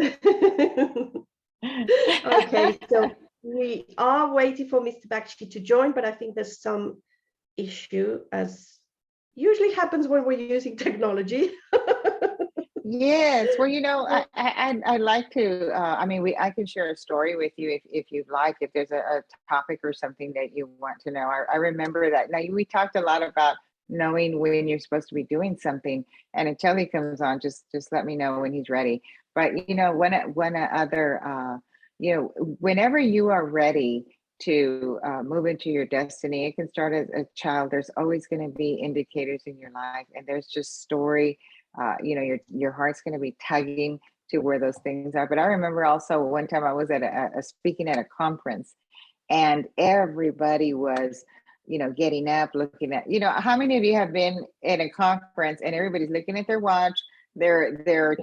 Okay, so we are waiting for Mr. Bakshi to join, but I think there's some issue, as usually happens when we're using technology. Yes, well, I'd like to. I mean, I can share a story with you if you'd like. If there's a topic or something that you want to know, I remember that. Now we talked a lot about knowing when you're supposed to be doing something, and until he comes on, just let me know when he's ready. But whenever you are ready to move into your destiny, it can start as a child. There's always going to be indicators in your life, and there's just story. Your heart's going to be tugging to where those things are. But I remember also one time I was at a speaking at a conference, and everybody was, getting up, looking at, how many of you have been at a conference and everybody's looking at their watch? They're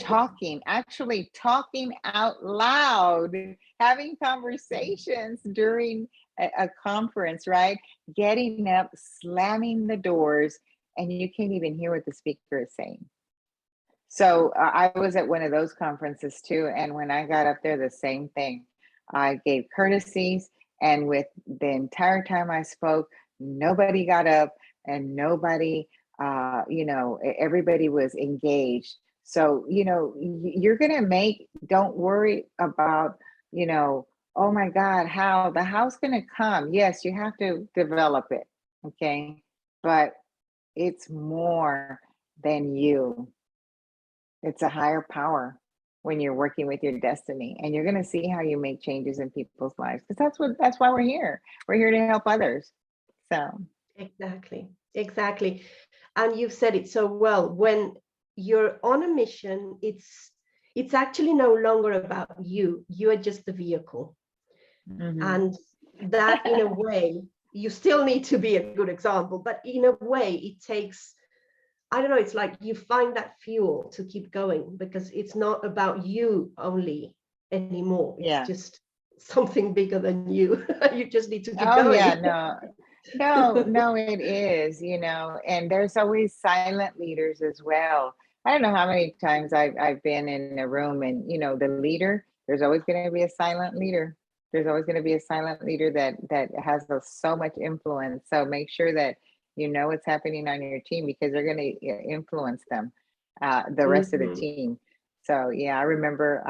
actually talking out loud, having conversations during a conference, right? Getting up, slamming the doors, and you can't even hear what the speaker is saying. So I was at one of those conferences too. And when I got up there, the same thing. I gave courtesies, and with the entire time I spoke, nobody got up and nobody, everybody was engaged. So, you're going to don't worry about, oh my God, how the house going to come. Yes, you have to develop it. Okay. But it's more than you. It's a higher power when you're working with your destiny, and you're going to see how you make changes in people's lives, because that's why we're here. We're here to help others. So exactly. And you've said it so well. When you're on a mission, it's actually no longer about you. You are just the vehicle. Mm-hmm. And that, in a way, you still need to be a good example, but in a way it takes, I don't know, it's like you find that fuel to keep going, because it's not about you only anymore. It's just something bigger than you. You just need to keep going. Yeah, no, it is, and there's always silent leaders as well. I don't know how many times I've been in a room and, the leader, there's always going to be a silent leader. There's always going to be a silent leader that has so much influence. So make sure that what's happening on your team, because they're going to influence them, the rest of the team. So yeah, I remember,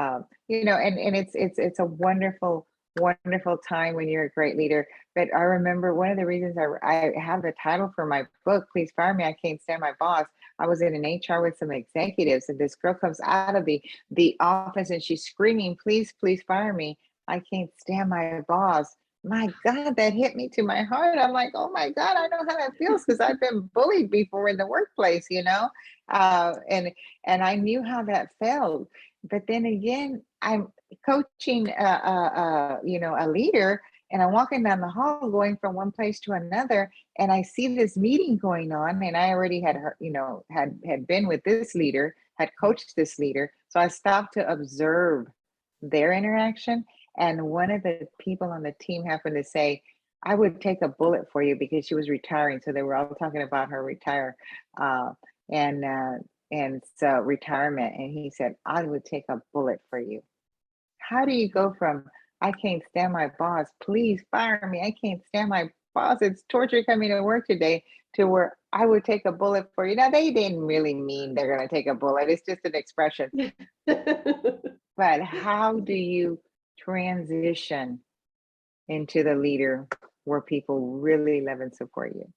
and it's a wonderful time when you're a great leader. But I remember one of the reasons I have the title for my book, Please Fire Me, I Can't Stand My Boss. I was in an HR with some executives, and this girl comes out of the office and she's screaming, please fire me. I can't stand my boss. My God, that hit me to my heart. I'm like, oh my God, I know how that feels, because I've been bullied before in the workplace, and I knew how that felt. But then again, I'm coaching, a leader, and I'm walking down the hall, going from one place to another, and I see this meeting going on, and I already had heard, had been with this leader, had coached this leader, so I stopped to observe their interaction. And one of the people on the team happened to say, I would take a bullet for you, because she was retiring. So they were all talking about her and so retirement. And he said, I would take a bullet for you. How do you go from, I can't stand my boss, please fire me, I can't stand my boss, it's torture coming to work today, to where I would take a bullet for you? Now, they didn't really mean they're going to take a bullet. It's just an expression. But how do you transition into the leader where people really love and support you?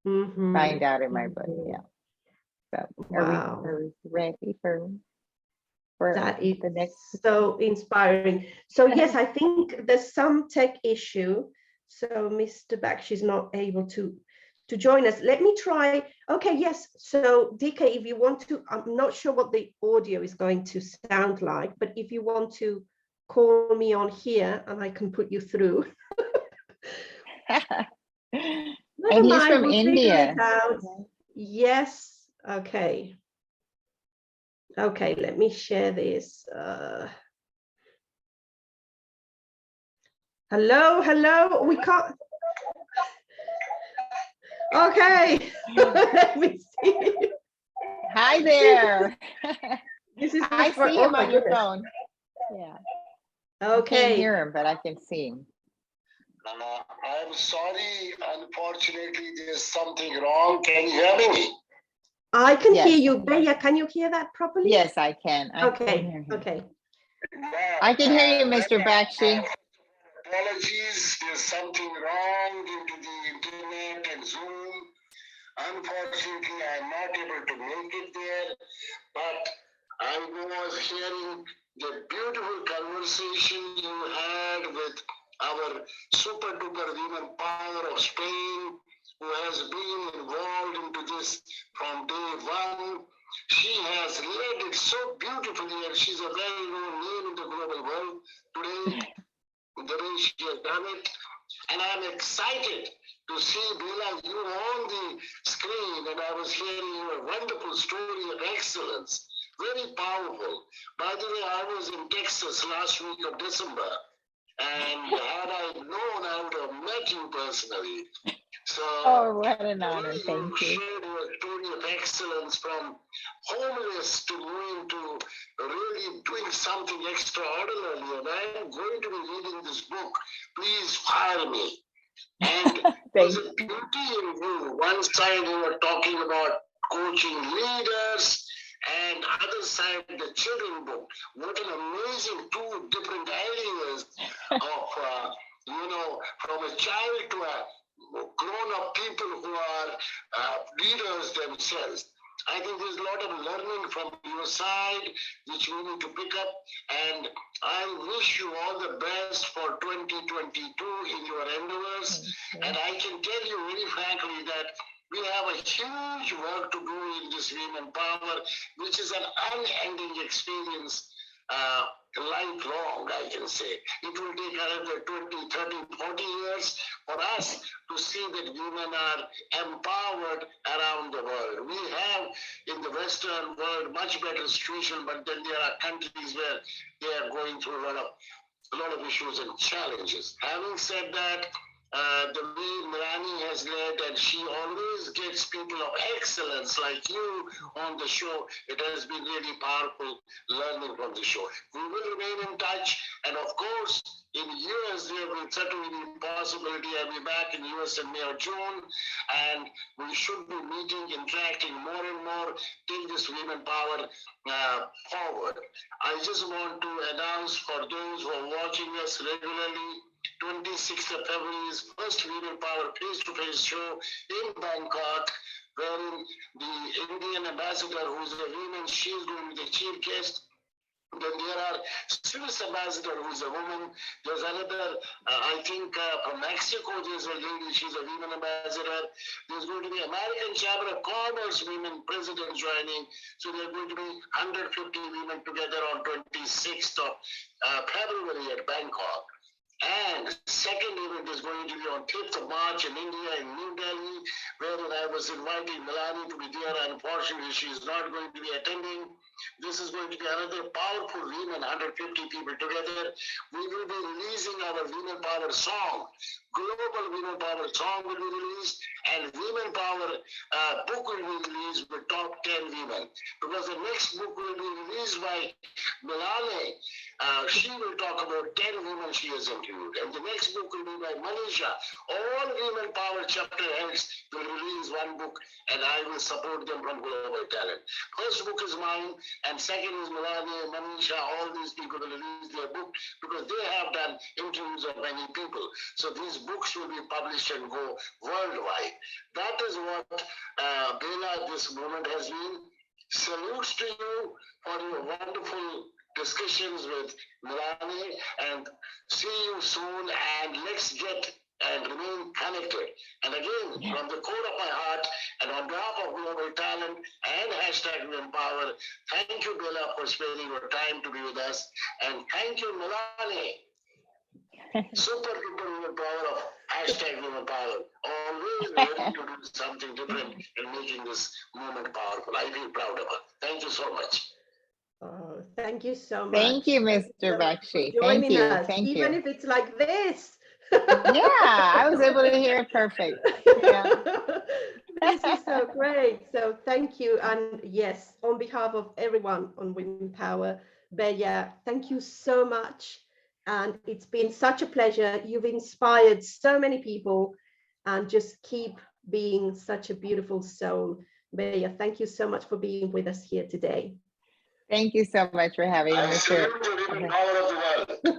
Mm-hmm. Find out in my book. Yeah. So are we ready for that is the next? So inspiring. So yes, I think there's some tech issue. So Mr. Bakshi is not able to join us. Let me try. Okay, yes. So DK, if you want to, I'm not sure what the audio is going to sound like, but if you want to call me on here and I can put you through. And he's from India. Yes. Okay. Okay, let me share this. Hello. We can't. Okay. Let me see. Hi there. This is I see him on your phone. Yeah. Okay. I can't hear him, but I can see him. I'm sorry. Unfortunately, there's something wrong. Can you hear me? I can hear Yes. you. Beya, can you hear that properly? Yes, I can. I can Okay, hear him. okay. I can hear you, Mr. Bakshi. Apologies, there's something wrong due to the internet and Zoom. Unfortunately, I'm not able to make it there, but I was hearing the beautiful conversation you had with our super duper women power of Spain, who has been involved into this from day one. She has led it so beautifully, and she's a very known name in the global world today, the way she has done it. And I'm excited to see, Bela, you on the screen, and I was hearing your wonderful story of excellence. Very powerful. By the way, I was in Texas last week of December, and had I known, I would have met you personally. So, Oh, what an the honor. way Thank you. shared your story of excellence from homeless to going to really doing something extraordinary, and I'm going to be reading this book. Please hire me. And there's a beauty in you. One side you were talking about coaching leaders, and other side the children book. What an amazing two different ideas of from a child to a grown-up people who are leaders themselves. I think there's a lot of learning from your side which we need to pick up, and I wish you all the best for 2022 in your endeavors. And I can tell you very frankly that we have a huge work to do in this women power, which is an unending experience, lifelong, I can say. It will take another 20, 30, 40 years for us to see that women are empowered around the world. We have in the Western world much better situation, but then there are countries where they are going through a lot of issues and challenges. Having said that, the way Melanie has led, and she always gets people of excellence like you on the show. It has been really powerful learning from the show. We will remain in touch, and of course, in years there will certainly be possibility I'll be back in US in May or June, and we should be meeting, interacting more and more, take this women power forward. I just want to announce for those who are watching us regularly, 26th of February is first Women Power face-to-face show in Bangkok, wherein the Indian ambassador, who's a woman, she is going to be the chief guest. Then there are Swiss ambassador, who's a woman. There's another, I think from Mexico, there's a lady, she's a women ambassador. There's going to be American Chamber of Commerce women president joining. So there are going to be 150 women together on 26th of February at Bangkok. And second event is going to be on 5th of March in India, in New Delhi, wherein I was inviting Melanie to be there. Unfortunately, she is not going to be attending. This is going to be another powerful women, 150 people together. We will be releasing our Women Power song. Global Women Power song will be released, and Women Power book will be released with top 10 women. Because the next book will be released by Melanie. She will talk about 10 women she has interviewed. And the next book will be by Manisha. All Women Power chapter heads will release one book, and I will support them from Global Talent. First book is mine, and second is Melanie, Manisha. All these people will release their book because they have done interviews of many people. So these books will be published and go worldwide. That is what Bela, this moment has been. Salutes to you for your wonderful discussions with Melanie, and see you soon, and let's get and remain connected. And again, from the core of my heart and on behalf of Global Talent and hashtag Women Power, thank you, Bela, for spending your time to be with us. And thank you, Melanie. Super duper Women Power of hashtag Women Power. Always ready to do something different and making this movement powerful. I feel proud of her. Thank you so much. Oh, thank you so much. Thank you, Mr. Bakshi. Joining Thank you. us, Thank even you. if it's like this. Yeah, I was able to hear it perfect. Yeah. This is so great. So thank you. And yes, on behalf of everyone on Women Power, Beya, thank you so much. And it's been such a pleasure. You've inspired so many people, and just keep being such a beautiful soul. But yeah, thank you so much for being with us here today. Thank you so much for having me, I Mr. salute the women power of the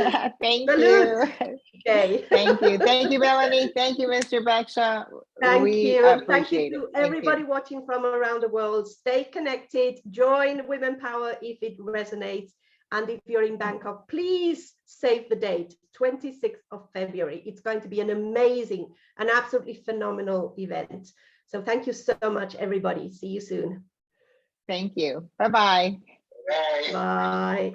world. Thank Salute. you. Okay. Thank you. Thank you, Melanie. Thank you, Mr. Bakshaw. Thank We you. And thank you appreciate it. to Thank everybody you. watching from around the world. Stay connected, join Women Power if it resonates. And if you're in Bangkok, please save the date, 26th of February. It's going to be an amazing, an absolutely phenomenal event. So thank you so much, everybody. See you soon. Thank you. Bye-bye. Bye. Bye.